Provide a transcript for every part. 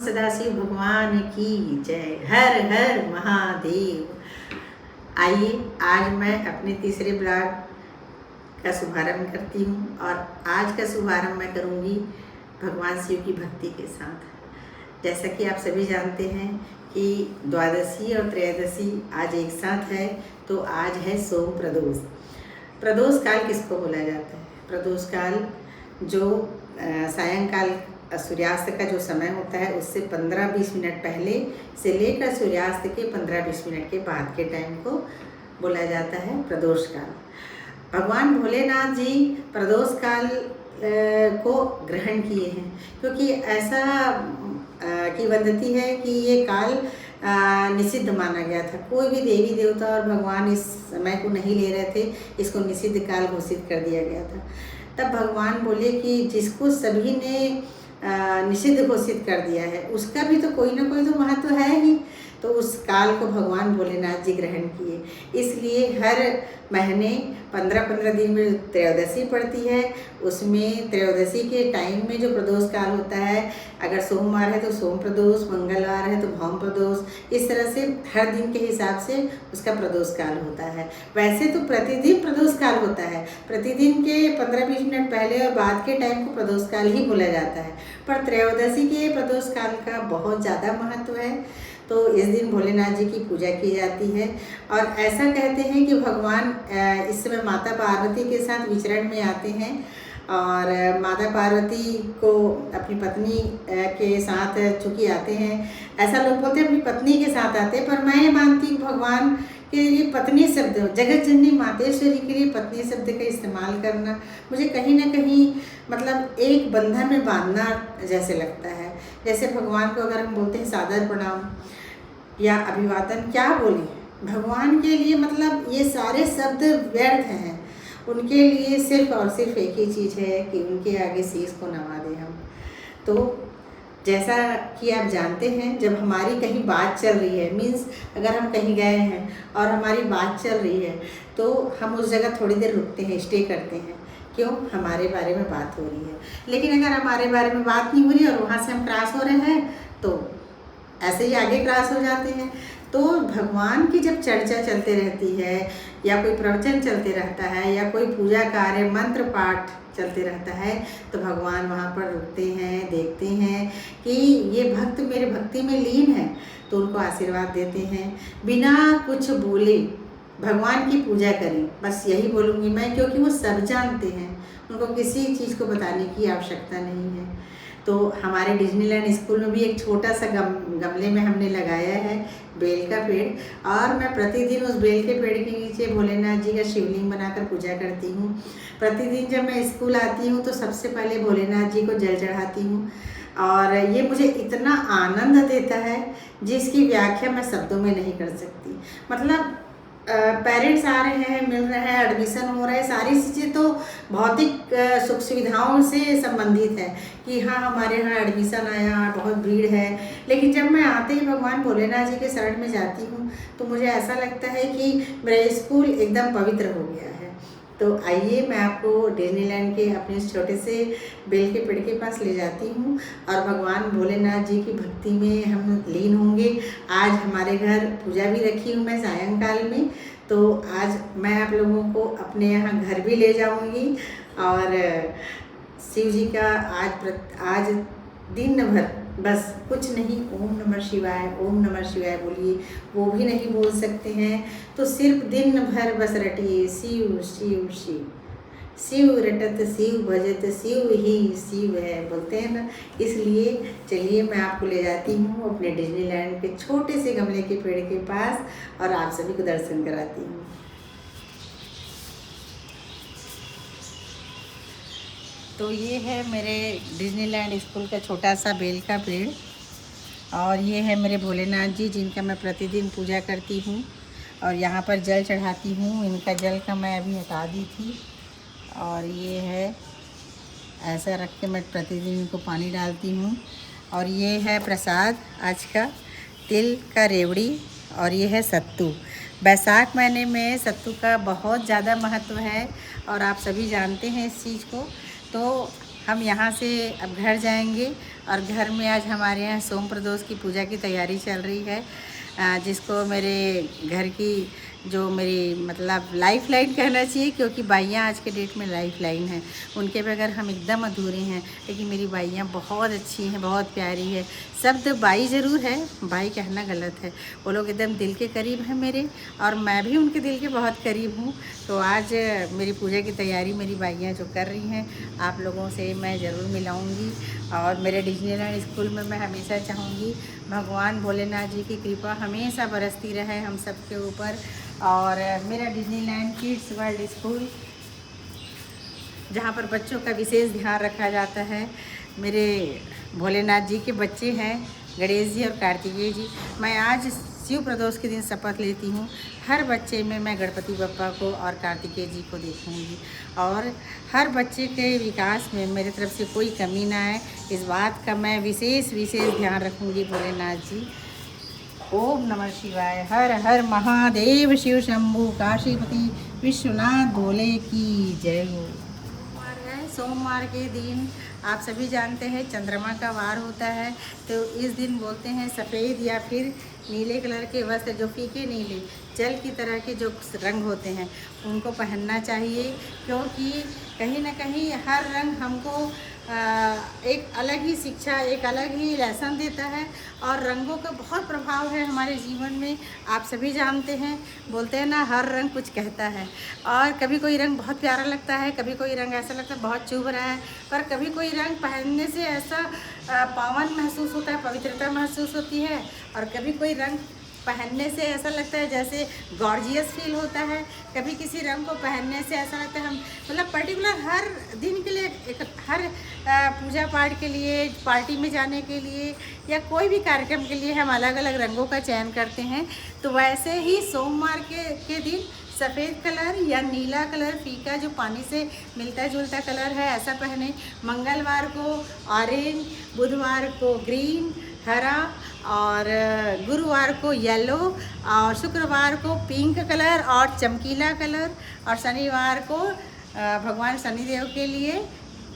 सदाशिव भगवान की जय। हर हर महादेव। आइए आज मैं अपने तीसरे ब्लॉग का शुभारंभ करती हूँ और आज का शुभारंभ मैं करूँगी भगवान शिव की भक्ति के साथ। जैसा कि आप सभी जानते हैं कि द्वादशी और त्रयोदशी आज एक साथ है, तो आज है सोम प्रदोष। प्रदोष काल किसको बोला जाता है? प्रदोष काल जो सायंकाल सूर्यास्त का जो समय होता है उससे 15-20 मिनट पहले से लेकर सूर्यास्त के 15-20 मिनट के बाद के टाइम को बोला जाता है प्रदोष काल। भगवान भोलेनाथ जी प्रदोष काल को ग्रहण किए हैं, क्योंकि ऐसा किंवदंती है कि ये काल निषिद्ध माना गया था। कोई भी देवी देवता और भगवान इस समय को नहीं ले रहे थे, इसको निषिद्ध काल घोषित कर दिया गया था। तब भगवान बोले कि जिसको सभी ने निषिद्ध घोषित कर दिया है उसका भी तो कोई ना कोई तो महत्व है ही, तो उस काल को भगवान भोलेनाथ जी ग्रहण किए। इसलिए हर महीने 15-15 दिन में त्रयोदशी पड़ती है, उसमें त्रयोदशी के टाइम में जो प्रदोष काल होता है, अगर सोमवार है तो सोम प्रदोष, मंगलवार है तो भौम प्रदोष, इस तरह से हर दिन के हिसाब से उसका प्रदोष काल होता है। वैसे तो प्रतिदिन प्रदोष काल होता है, प्रतिदिन के 15-20 मिनट पहले और बाद के टाइम को प्रदोष काल ही बोला जाता है, पर त्रयोदशी के प्रदोष काल का बहुत ज़्यादा महत्व है। तो इस दिन भोलेनाथ जी की पूजा की जाती है और ऐसा कहते हैं कि भगवान इस समय माता पार्वती के साथ विचरण में आते हैं और माता पार्वती को अपनी पत्नी के साथ चूँकि आते हैं, ऐसा लोग बोलते हैं अपनी पत्नी के साथ आते हैं, पर मैं ये मानती हूँ भगवान के लिए पत्नी शब्द, जगत जननी मातेश्वरी के लिए पत्नी शब्द का इस्तेमाल करना मुझे कहीं ना कहीं मतलब एक बंधन में बांधना जैसे लगता है। जैसे भगवान को अगर हम बोलते हैं सादर प्रणाम या अभिवादन, क्या बोलें, भगवान के लिए मतलब ये सारे शब्द व्यर्थ हैं। उनके लिए सिर्फ और सिर्फ एक ही चीज़ है कि उनके आगे शीश को नवा दें हम। तो जैसा कि आप जानते हैं, जब हमारी कहीं बात चल रही है, मीन्स अगर हम कहीं गए हैं और हमारी बात चल रही है, तो हम उस जगह थोड़ी देर रुकते हैं, स्टे करते हैं। क्यों? हमारे बारे में बात हो रही है। लेकिन अगर हमारे बारे में बात नहीं हो रही और वहाँ से हम क्रॉस हो रहे हैं तो ऐसे ही आगे क्रॉस हो जाते हैं। तो भगवान की जब चर्चा चलते रहती है या कोई प्रवचन चलते रहता है या कोई पूजा कार्य मंत्र पाठ चलते रहता है, तो भगवान वहाँ पर रुकते हैं, देखते हैं कि ये भक्त मेरे भक्ति में लीन है, तो उनको आशीर्वाद देते हैं। बिना कुछ बोले भगवान की पूजा करें, बस यही बोलूँगी मैं, क्योंकि वो सब जानते हैं, उनको किसी चीज़ को बताने की आवश्यकता नहीं है। तो हमारे डिज्नीलैंड स्कूल में भी एक छोटा सा गमले में हमने लगाया है बेल का पेड़, और मैं प्रतिदिन उस बेल के पेड़ के नीचे भोलेनाथ जी का शिवलिंग बनाकर पूजा करती हूँ। प्रतिदिन जब मैं स्कूल आती हूँ तो सबसे पहले भोलेनाथ जी को जल चढ़ाती हूँ, और ये मुझे इतना आनंद देता है जिसकी व्याख्या मैं शब्दों में नहीं कर सकती। मतलब पेरेंट्स आ रहे हैं, मिल रहे हैं, एडमिशन हो रहा है, सारी चीज़ें तो भौतिक सुख सुविधाओं से संबंधित है कि हाँ हमारे यहाँ एडमिशन आया, बहुत भीड़ है, लेकिन जब मैं आते ही भगवान भोलेनाथ जी के शरण में जाती हूँ तो मुझे ऐसा लगता है कि मेरा स्कूल एकदम पवित्र हो गया है। तो आइए मैं आपको डिज्नीलैंड के अपने छोटे से बेल के पेड़ के पास ले जाती हूँ और भगवान भोलेनाथ जी की भक्ति में हम लीन होंगे। आज हमारे घर पूजा भी रखी हूँ मैं सायंकाल में, तो आज मैं आप लोगों को अपने यहाँ घर भी ले जाऊँगी और शिव जी का आज दिन भर बस कुछ नहीं, ओम नमः शिवाय, ओम नमः शिवाय बोलिए, वो भी नहीं बोल सकते हैं तो सिर्फ दिन भर बस रटिए शिव शिव शिव, शिव रटत शिव भजत शिव ही शिव है, बोलते हैं ना। इसलिए चलिए मैं आपको ले जाती हूँ अपने डिज्नीलैंड के छोटे से गमले के पेड़ के पास और आप सभी को दर्शन कराती हूँ। तो ये है मेरे डिज्नीलैंड स्कूल का छोटा सा बेल का पेड़, और ये है मेरे भोलेनाथ जी जिनका मैं प्रतिदिन पूजा करती हूँ और यहाँ पर जल चढ़ाती हूँ। इनका जल का मैं अभी हटा दी थी, और ये है ऐसा रख के मैं प्रतिदिन इनको पानी डालती हूँ। और ये है प्रसाद आज का, तिल का रेवड़ी, और ये है सत्तू। बैसाख महीने में सत्तू का बहुत ज़्यादा महत्व है और आप सभी जानते हैं इस चीज़ को। तो हम यहाँ से अब घर जाएंगे और घर में आज हमारे यहाँ सोम प्रदोष की पूजा की तैयारी चल रही है, जिसको मेरे घर की जो मेरी मतलब लाइफ लाइन कहना चाहिए, क्योंकि बाइयाँ आज के डेट में लाइफ लाइन हैं। उनके बगैर हम एकदम अधूरे हैं। लेकिन मेरी बाइयाँ बहुत अच्छी हैं, बहुत प्यारी है। शब्द बाई ज़रूर है, भाई कहना गलत है। वो लोग एकदम दिल के करीब हैं मेरे, और मैं भी उनके दिल के बहुत करीब हूँ। तो आज मेरी पूजा की तैयारी मेरी बाइयाँ जो कर रही हैं, आप लोगों से मैं ज़रूर मिलाऊँगी। और मेरे डिज्नीलैंड स्कूल में मैं हमेशा चाहूँगी भगवान भोलेनाथ जी की कृपा हमेशा बरसती रहे हम सब के ऊपर। और मेरा डिज्नीलैंड किड्स वर्ल्ड स्कूल, जहाँ पर बच्चों का विशेष ध्यान रखा जाता है, मेरे भोलेनाथ जी के बच्चे हैं, गणेश जी और कार्तिकेय जी। मैं आज शिव प्रदोष के दिन शपथ लेती हूँ, हर बच्चे में मैं गणपति बप्पा को और कार्तिकेय जी को देखूँगी, और हर बच्चे के विकास में मेरे तरफ से कोई कमी ना आए, इस बात का मैं विशेष ध्यान रखूँगी भोलेनाथ जी। ओम नमः शिवाय। हर हर महादेव। शिव शंभू काशीपति विश्वनाथ भोले की जय हो। सोमवार के दिन आप सभी जानते हैं चंद्रमा का वार होता है, तो इस दिन बोलते हैं सफ़ेद या फिर नीले कलर के वस्त्र, जो फीके नीले जल की तरह के जो रंग होते हैं, उनको पहनना चाहिए। क्योंकि कहीं ना कहीं हर रंग हमको एक अलग ही शिक्षा, एक अलग ही लेसन देता है, और रंगों का बहुत प्रभाव है हमारे जीवन में। आप सभी जानते हैं, बोलते हैं ना, हर रंग कुछ कहता है। और कभी कोई रंग बहुत प्यारा लगता है, कभी कोई रंग ऐसा लगता है बहुत चुभ रहा है, पर कभी कोई रंग पहनने से ऐसा पावन महसूस होता है, पवित्रता महसूस होती है। और कभी कोई रंग पहनने से ऐसा लगता है जैसे गॉर्जियस फील होता है। कभी किसी रंग को पहनने से ऐसा लगता है हम मतलब पर्टिकुलर हर दिन के लिए, एक हर पूजा पाठ के लिए, पार्टी में जाने के लिए, या कोई भी कार्यक्रम के लिए हम अलग अलग रंगों का चयन करते हैं। तो वैसे ही सोमवार के दिन सफ़ेद कलर या नीला कलर, फीका जो पानी से मिलता जुलता कलर है, ऐसा पहने। मंगलवार को ऑरेंज, बुधवार को ग्रीन, हरा, और गुरुवार को येलो, और शुक्रवार को पिंक कलर और चमकीला कलर, और शनिवार को भगवान शनिदेव के लिए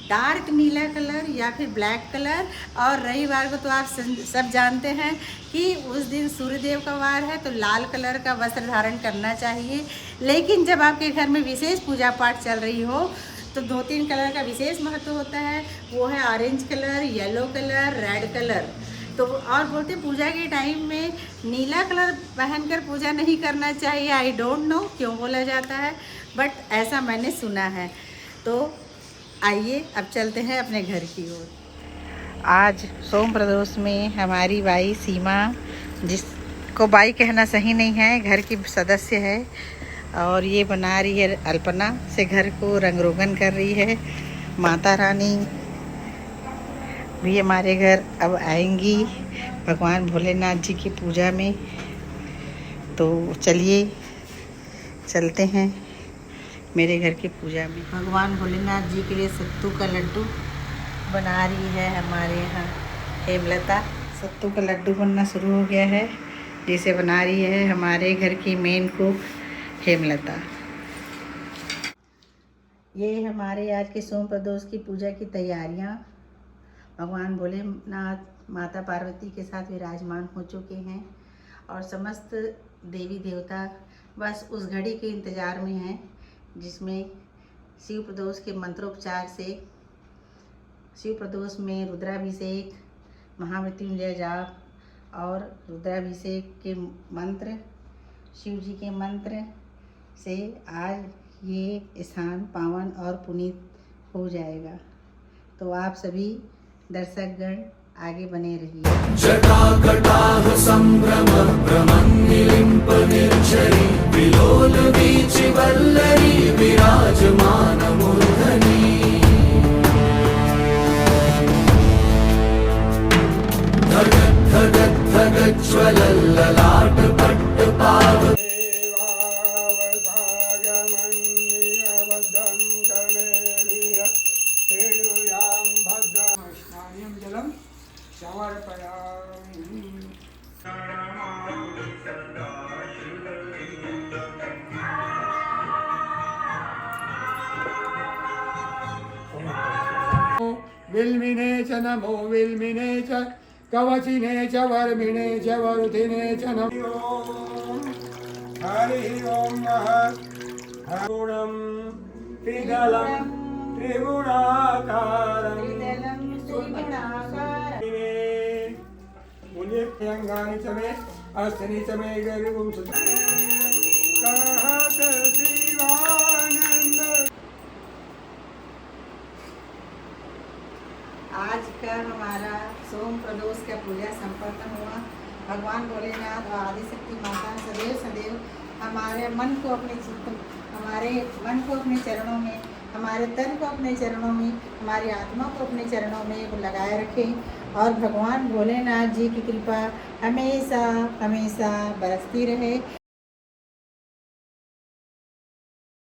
डार्क नीला कलर या फिर ब्लैक कलर। और रविवार को तो आप सब जानते हैं कि उस दिन सूर्यदेव का वार है, तो लाल कलर का वस्त्र धारण करना चाहिए। लेकिन जब आपके घर में विशेष पूजा पाठ चल रही हो, तो 2-3 कलर का विशेष महत्व होता है, वो है orange colour, yellow colour, red colour. तो और बोलते पूजा के टाइम में नीला कलर पहनकर पूजा नहीं करना चाहिए। आई डोंट नो क्यों बोला जाता है, बट ऐसा मैंने सुना है। तो आइए अब चलते हैं अपने घर की ओर। आज सोम प्रदोष में हमारी बाई सीमा, जिसको बाई कहना सही नहीं है, घर की सदस्य है, और ये बना रही है अल्पना से घर को रंग रोगन कर रही है। माता रानी भी हमारे घर अब आएंगी भगवान भोलेनाथ जी की पूजा में। तो चलिए चलते हैं मेरे घर की पूजा में। भगवान भोलेनाथ जी के लिए सत्तू का लड्डू बना रही है हमारे यहाँ हेमलता। सत्तू का लड्डू बनना शुरू हो गया है, जिसे बना रही है हमारे घर की मेन कुक हेमलता। ये हमारे आज के सोम प्रदोष की पूजा की तैयारियाँ भगवान भोलेनाथ माता पार्वती के साथ विराजमान हो चुके हैं, और समस्त देवी देवता बस उस घड़ी के इंतज़ार में हैं, जिसमें शिव प्रदोष के मंत्रोपचार से, शिव प्रदोष में रुद्राभिषेक, महामृत्युंजय जाप और रुद्राभिषेक के मंत्र, शिव जी के मंत्र से आज ये स्थान पावन और पुनीत हो जाएगा। तो आप सभी दर्शकगण आगे बने रहिए। जटाकटाह संभ्रम भ्रमन्निलिम्प निर्झरी विलोल वीचि वल्लरी विराजमान मूर्धनि धगत् धगत् धगत् ज्वलल्ललाट पट्ट पाव विल्मिने च नमो विल्मिने च कवचिने च वर्मिणे च वरुधिने च नमो हरि ओम नमः गुणं त्रिदलं त्रिगुणाकारं मुनिभ्यङ्गानि च मे अस्थिनि च मे गर्वं कहत शिवानन्द। आज का हमारा सोम प्रदोष का पूजा संपन्न हुआ। भगवान भोलेनाथ और आदिशक्ति माता सदैव सदैव हमारे मन को अपने चरणों में, हमारे तन को अपने चरणों में, हमारी आत्मा को अपने चरणों में वो लगाए रखें और भगवान भोलेनाथ जी की कृपा हमेशा हमेशा बरसती रहे।